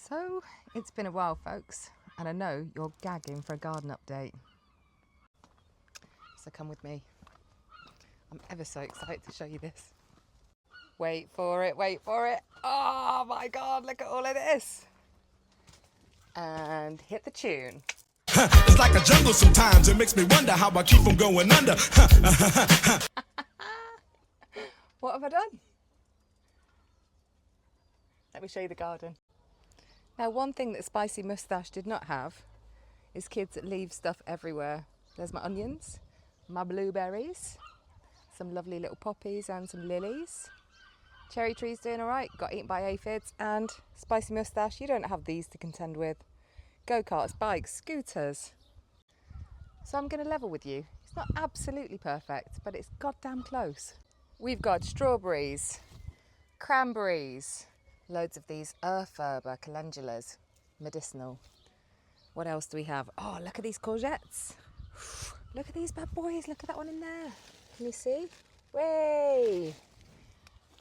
So, it's been a while, folks, and I know you're gagging for a garden update. So come with me. I'm ever so excited to show you this. Wait for it, wait for it. Oh my God, look at all of this. And hit the tune. It's like a jungle sometimes. It makes me wonder how I keep from going under. What have I done? Let me show you the garden. Now, one thing that Spicy Moustache did not have is kids that leave stuff everywhere. There's my onions, my blueberries, some lovely little poppies and some lilies. Cherry tree's doing all right, got eaten by aphids, and Spicy Moustache, you don't have these to contend with. Go-karts, bikes, scooters. So I'm going to level with you. It's not absolutely perfect, but it's goddamn close. We've got strawberries, cranberries, loads of these Earthherba calendulas, medicinal. What else do we have? Oh, look at these courgettes. Look at these bad boys. Look at that one in there. Can you see? Way!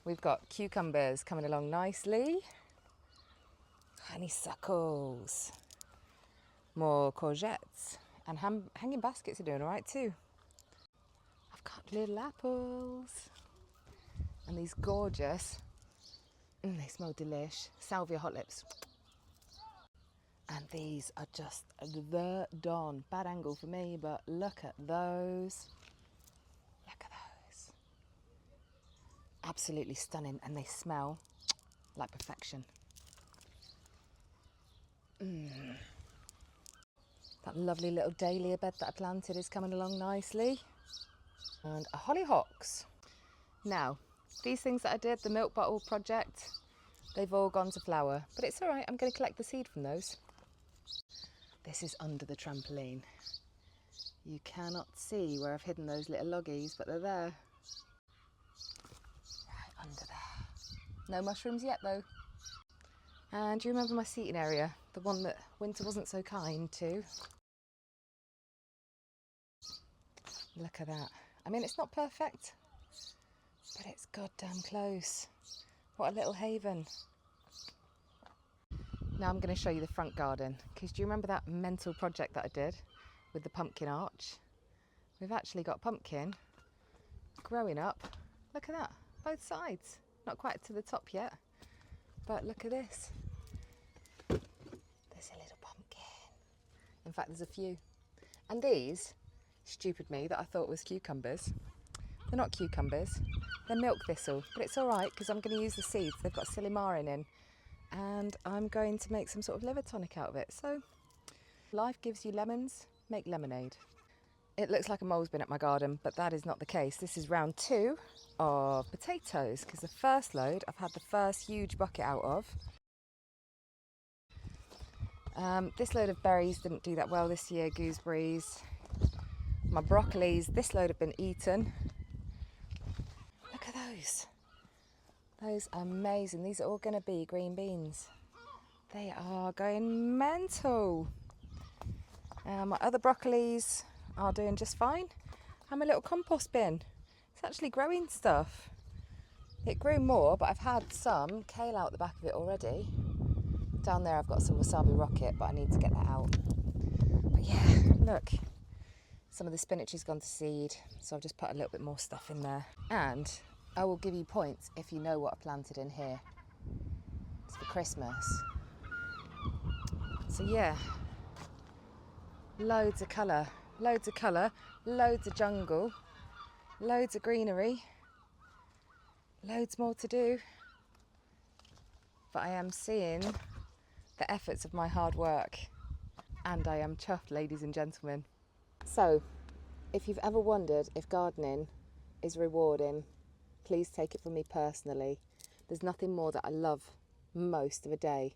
We've got cucumbers coming along nicely. Honeysuckles. More courgettes. And hanging baskets are doing all right too. I've got little apples. And these gorgeous, they smell delish, salvia hot lips. And these are just the dawn. Bad angle for me, but look at those. Look at those. Absolutely stunning, and they smell like perfection. That lovely little dahlia bed that I planted is coming along nicely. And a hollyhocks. Now, these things that I did, the milk bottle project, they've all gone to flower, but it's all right. I'm going to collect the seed from those. This is under the trampoline. You cannot see where I've hidden those little loggies, but they're there. Right under there. No mushrooms yet though. And do you remember my seating area? The one that winter wasn't so kind to? Look at that. I mean, it's not perfect, but it's goddamn close. What a little haven. Now I'm going to show you the front garden, because do you remember that mental project that I did with the pumpkin arch? We've actually got pumpkin growing up. Look at that, both sides. Not quite to the top yet, but look at this. There's a little pumpkin. In fact, there's a few. And these, stupid me that I thought was cucumbers. They're not cucumbers, they're milk thistle, but it's all right because I'm going to use the seeds. They've got silymarin in. And I'm going to make some sort of liver tonic out of it. So, life gives you lemons, make lemonade. It looks like a mole's been at my garden, but that is not the case. This is round 2 of potatoes, because the first load I've had the first huge bucket out of. This load of berries didn't do that well this year, gooseberries. My broccolis, this load have been eaten. Look at those. Those are amazing. These are all going to be green beans. They are going mental. My other broccolis are doing just fine. And my little compost bin. It's actually growing stuff. It grew more, but I've had some kale out the back of it already. Down there I've got some wasabi rocket, but I need to get that out. But yeah, look. Some of the spinach has gone to seed, so I've just put a little bit more stuff in there. And I will give you points if you know what I planted in here. It's for Christmas. So yeah, loads of colour, loads of colour, loads of jungle, loads of greenery, loads more to do. But I am seeing the efforts of my hard work, and I am chuffed, ladies and gentlemen. So, if you've ever wondered if gardening is rewarding, please take it from me personally. There's nothing more that I love most of a day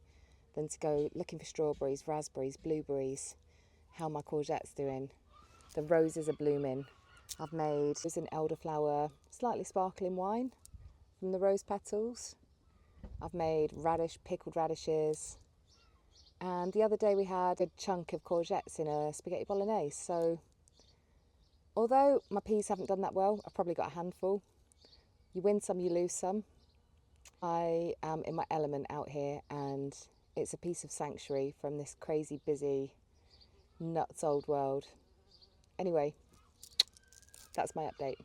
than to go looking for strawberries, raspberries, blueberries, how my courgette's doing. The roses are blooming. I've made an elderflower, slightly sparkling wine from the rose petals. I've made pickled radishes. And the other day we had a chunk of courgettes in a spaghetti bolognese. So although my peas haven't done that well, I've probably got a handful. You win some, you lose some. I am in my element out here, and it's a piece of sanctuary from this crazy, busy, nuts old world. Anyway, that's my update.